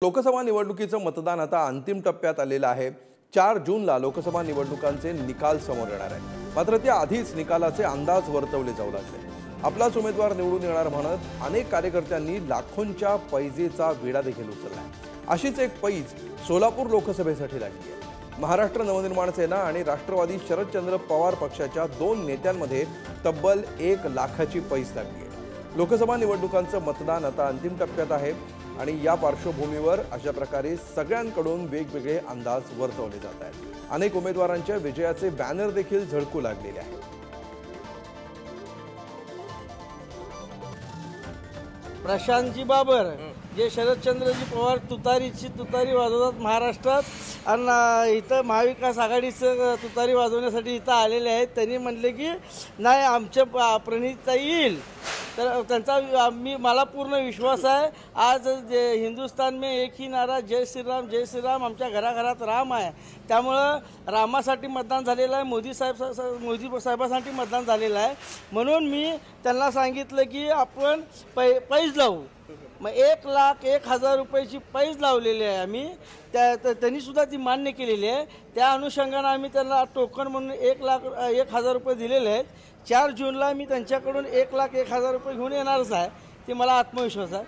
लोकसभा निवडणुकीचं मतदान आता अंतिम टप्प्यात आलेलं आहे। 4 जूनला लोकसभा निवडणुकांचे निकाल समोर येणार आहेत। मात्र त्या आधीच निकालाचे अंदाज वर्तवले जाऊ लागले। आपलाच उमेदवार निवडून येणार म्हणत अनेक कार्यकर्त्यांनी लाखोंच्या पैजेचा विडा देखील उचललाय। अशीच एक पैज सोलापूर लोकसभेसाठी लागली आहे। महाराष्ट्र नवनिर्माण सेना आणि राष्ट्रवादी शरदचंद्र पवार पक्षाच्या 2 नेत्यांमध्ये तब्बल 1 लाखाची पैज लागली आहे। लोकसभा निवडणुकांचं मतदान आता अंतिम टप्प्यात आहे आणि या पार्श्वभूमीवर अशा प्रकारे सगळ्यांकडून वेगवेगळे अंदाज वर्तवले जात आहेत। अनेक उमेदवारांच्या विजयाचे बॅनर देखील झळकू लागलेले आहेत। प्रशांतजी बाबर जे शरदचंद्रजी पवार तुतारी वाजवतात महाराष्ट्रात आणि इथं महाविकास आघाडीचं तुतारी वाजवण्यासाठी इथं आलेले आहेत। त्यांनी म्हटले की नाही आमच्या प्रणितताई येईल, तर त्यांचा मला पूर्ण विश्वास आहे। आज हिंदुस्तान में एक ही नारा जय श्रीराम, आमच्या घराघरात राम आहे। त्यामुळं रामासाठी मतदान झालेलं आहे, मोदी साहेबांसाठी मतदान झालेलं आहे। म्हणून मी त्यांना सांगितलं की आपण पैज लावू। मग 1,01,000 रुपयाची पैज लावलेली आहे आम्ही। त्यांनी सुद्धा ती मान्य केलेली आहे। त्या अनुषंगाने आम्ही त्यांना टोकन म्हणून 1,01,000 रुपये दिलेले आहेत। 4 जूनला मी त्यांच्याकडून 1,01,000 रुपये घेऊन येणारच आहे, ते मला आत्मविश्वास आहे।